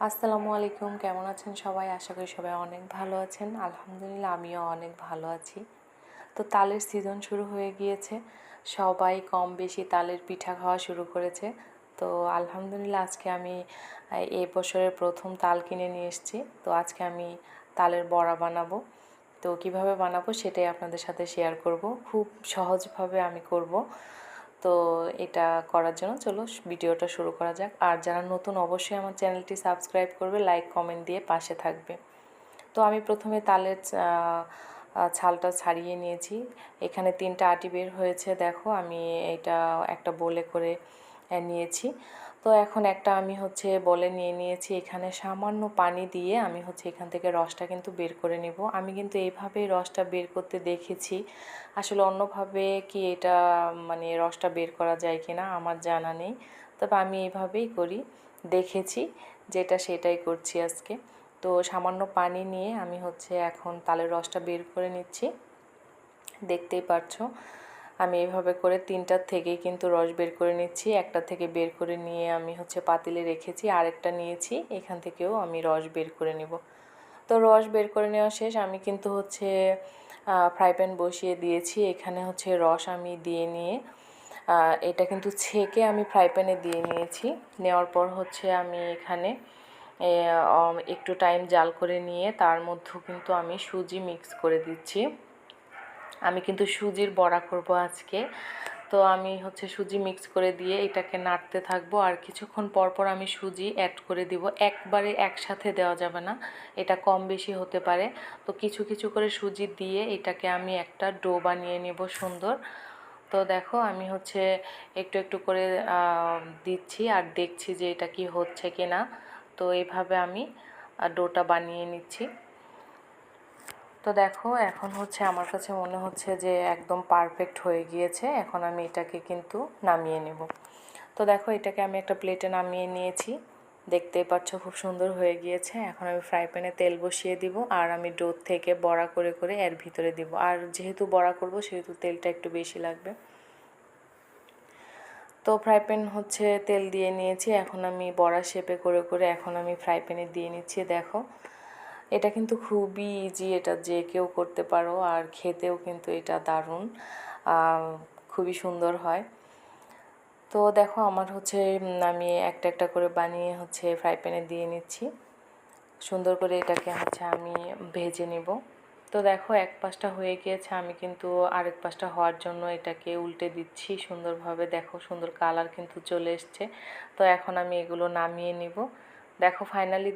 আসসালামু আলাইকুম, কেমন আছেন সবাই? আশা করি সবাই অনেক ভালো আছেন। আলহামদুলিল্লাহ আমিও অনেক ভালো আছি। তো তালের সিজন শুরু হয়ে গিয়েছে, সবাই কম বেশি তালের পিঠা খাওয়া শুরু করেছে। তো আলহামদুলিল্লাহ আজকে আমি এই বছরের প্রথম তাল কিনে নিয়ে এসেছি। তো আজকে আমি তালের বড়া বানাবো। তো কিভাবে বানাবো সেটাই আপনাদের সাথে শেয়ার করব। খুব সহজভাবে আমি করব। তো এটা করার জন্য চলো ভিডিওটা শুরু করা যাক। আর যারা নতুন অবশ্যই আমার চ্যানেলটি সাবস্ক্রাইব করবে, লাইক কমেন্ট দিয়ে পাশে থাকবে। তো আমি প্রথমে তালের ছালটা ছাড়িয়ে নিয়েছি। এখানে 3টা আটি বের হয়েছে, দেখো আমি এটা একটা বোলে করে নিয়েছি। তো এখন একটা আমি বলে নিয়ে নিয়েছি। এখানে সামান্য পানি দিয়ে আমি এখান থেকে রসটা কিন্তু বের করে নেব। আমি কিন্তু এইভাবেই রসটা বের করতে দেখেছি। আসলে অন্যভাবে কি এটা মানে রসটা বের করা যায় কিনা আমার জানা নেই, তবে আমি এইভাবেই করি, দেখেছি যেটা সেটাই করছি আজকে। তো সামান্য পানি নিয়ে আমি এখন তালের রসটা বের করে নিচ্ছি। দেখতেই পাচ্ছো আমি এইভাবে করে 3টার থেকেই কিন্তু রস বের করে নিচ্ছি। একটা থেকে বের করে নিয়ে আমি পাতিলে রেখেছি, আরেকটা নিয়েছি, এখান থেকেও আমি রস বের করে নেব। তো রস বের করে নেওয়া শেষ। আমি কিন্তু ফ্রাই প্যান বসিয়ে দিয়েছি। এখানে রস আমি দিয়ে নিয়ে এটা কিন্তু ছেঁকে আমি ফ্রাই প্যানে দিয়ে নিয়েছি। নেওয়ার পর আমি এখানে একটু টাইম জাল করে নিয়ে তার মধ্যেও কিন্তু আমি সুজি মিক্স করে দিচ্ছি। আমি কিন্তু সুজির বড়া করব আজকে। তো আমি সুজি মিক্স করে দিয়ে এটাকে নাড়তে থাকবো, আর কিছুক্ষণ পর পর আমি সুজি অ্যাড করে দিব। একবারে একসাথে দেওয়া যাবে না, এটা কম বেশি হতে পারে। তো কিছু কিছু করে সুজি দিয়ে এটাকে আমি একটা ডো বানিয়ে নেব সুন্দর। তো দেখো আমি একটু একটু করে দিচ্ছি আর দেখছি যে এটা কি হচ্ছে কি না। তো এইভাবে আমি ডোটা বানিয়ে নিচ্ছি। তো দেখো এখন আমার কাছে মনে হচ্ছে যে একদম পারফেক্ট হয়ে গিয়েছে। এখন আমি এটাকে কিন্তু নামিয়ে নেব। তো দেখো এটাকে আমি একটা প্লেটে নামিয়ে নিয়েছি, দেখতেই পাচ্ছ খুব সুন্দর হয়ে গিয়েছে। এখন আমি ফ্রাই প্যানে তেল বসিয়ে দিব, আর আমি ডো থেকে বড়া করে করে এর ভিতরে দিব। আর যেহেতু বড়া করব সেহেতু তেলটা একটু বেশি লাগবে। তো ফ্রাই প্যান তেল দিয়ে নিয়েছি। এখন আমি বড়া শেপে করে করে এখন আমি ফ্রাই প্যানে দিয়ে নিচ্ছি। দেখো এটা কিন্তু খুবই ইজি, এটা যে কেউ করতে পারো, আর খেতেও কিন্তু এটা দারুণ, খুবই সুন্দর হয়। তো দেখো আমার আমি একটা একটা করে বানিয়ে ফ্রাই প্যানে দিয়ে নিচ্ছি। সুন্দর করে এটাকে আমি ভেজে নেব। তো দেখো এক পাশটা হয়ে গিয়েছে, আমি কিন্তু আরেক পাশটা হওয়ার জন্য এটাকে উল্টে দিচ্ছি সুন্দরভাবে। দেখো সুন্দর কালার কিন্তু চলে এসছে। তো এখন আমি এগুলো নামিয়ে নিব। দেখো ফাইনালি